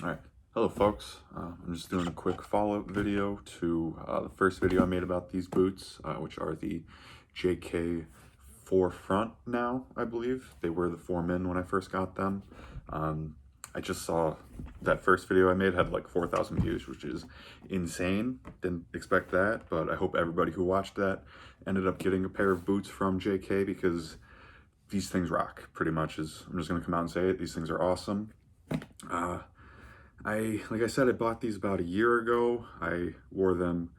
All right, hello folks. I'm just doing a quick follow-up video to the first video I made about these boots, which are the JK 4 Front now, I believe. They were the 4 Min when I first got them. I just saw that first video I made had like 4,000 views, which is insane. Didn't expect that, but I hope everybody who watched that ended up getting a pair of boots from JK because these things rock, pretty much. I'm just gonna come out and say it. These things are awesome. Like I said, I bought these about a year ago. I wore them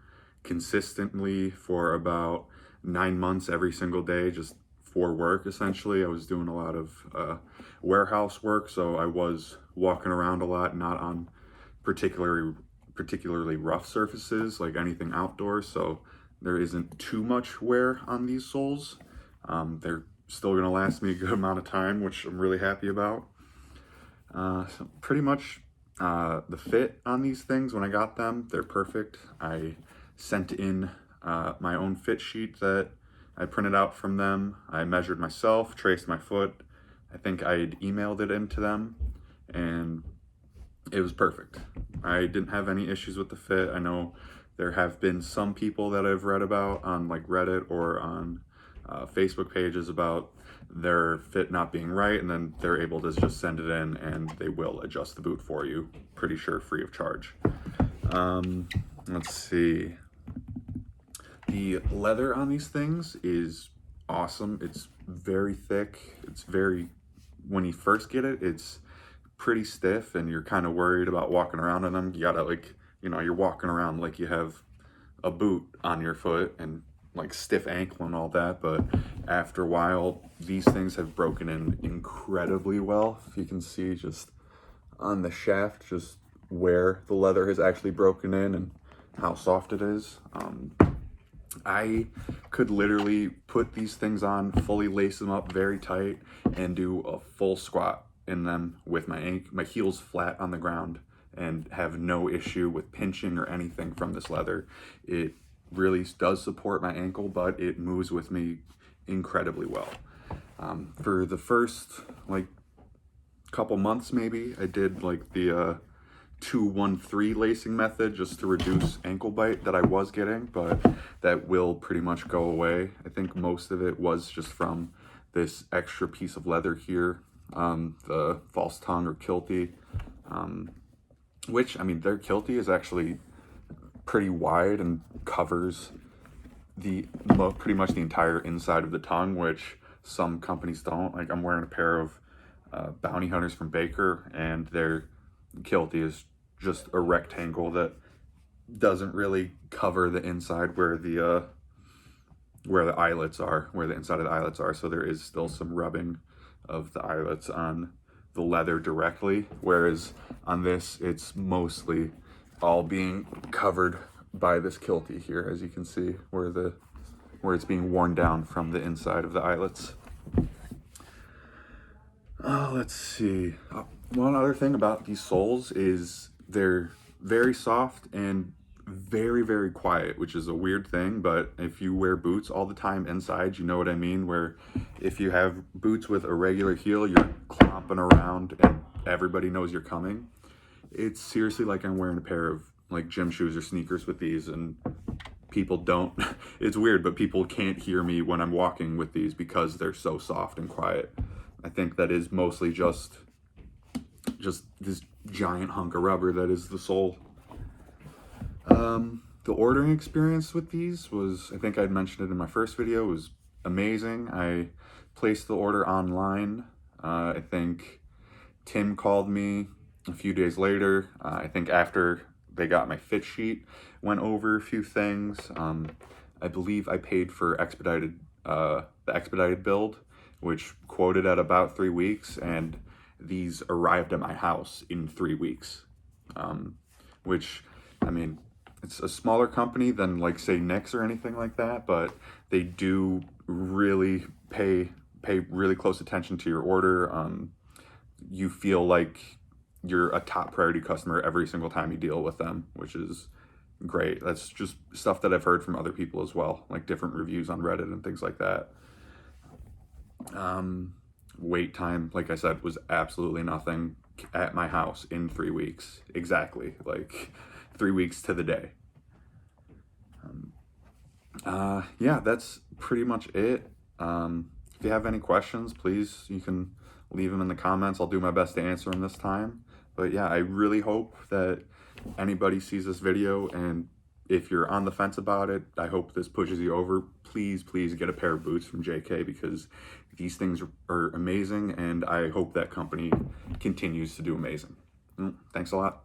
consistently for about 9 months every single day, just for work, essentially. I was doing a lot of warehouse work, so I was walking around a lot, not on particularly rough surfaces, like anything outdoors, so there isn't too much wear on these soles. They're still gonna last me a good amount of time, which I'm really happy about. So pretty much the fit on these things when I got them, they're perfect. I sent in my own fit sheet that I printed out from them. I measured myself, traced my foot. I think I had emailed it in to them, and it was perfect. I didn't have any issues with the fit. I know there have been some people that I've read about on like Reddit or on Facebook pages about their fit not being right, and then they're able to just send it in and they will adjust the boot for you, pretty sure free of charge. Let's see. The leather on these things is awesome. It's very thick. When you first get it, it's pretty stiff and you're kind of worried about walking around in them. You gotta you're walking around like you have a boot on your foot and like stiff ankle and all that, but after a while these things have broken in incredibly well. If you can see just on the shaft, just where the leather has actually broken in and how soft it is. I could literally put these things on, fully lace them up very tight, and do a full squat in them with my heels flat on the ground and have no issue with pinching or anything from this leather. It really does support my ankle, but it moves with me incredibly well. For the first like couple months maybe, I did like the 2-1-3 lacing method just to reduce ankle bite that I was getting, but that will pretty much go away. I think most of it was just from this extra piece of leather here, the false tongue or kiltie, which, I mean, their kiltie is actually pretty wide and covers pretty much the entire inside of the tongue, which some companies don't. Like, I'm wearing a pair of Bounty Hunters from Baker, and their kiltie is just a rectangle that doesn't really cover the inside where the eyelets are, where the inside of the eyelets are. So there is still some rubbing of the eyelets on the leather directly, whereas on this it's mostly all being covered by this kiltie here, as you can see, where it's being worn down from the inside of the eyelets. Let's see. One other thing about these soles is they're very soft and very, very quiet, which is a weird thing, but if you wear boots all the time inside, you know what I mean, where if you have boots with a regular heel, you're clomping around and everybody knows you're coming. It's seriously like I'm wearing a pair of like gym shoes or sneakers with these, and people don't, it's weird, but people can't hear me when I'm walking with these because they're so soft and quiet. I think that is mostly just this giant hunk of rubber that is the sole. The ordering experience with these was, I think I'd mentioned it in my first video, was amazing. I placed the order online. I think Tim called me a few days later. I think after they got my fit sheet, went over a few things. I believe I paid for the expedited build, which quoted at about 3 weeks, and these arrived at my house in 3 weeks, which, I mean, it's a smaller company than like say Knix or anything like that, but they do really pay really close attention to your order. You feel like you're a top priority customer every single time you deal with them, which is great. That's just stuff that I've heard from other people as well, like different reviews on Reddit and things like that. Wait time, like I said, was absolutely nothing. at my house in 3 weeks. Exactly, like 3 weeks to the day. Yeah, that's pretty much it. If you have any questions, please, you can leave them in the comments. I'll do my best to answer them this time. But yeah, I really hope that anybody sees this video, and if you're on the fence about it, I hope this pushes you over. Please, please get a pair of boots from JK, because these things are amazing, and I hope that company continues to do amazing. Thanks a lot.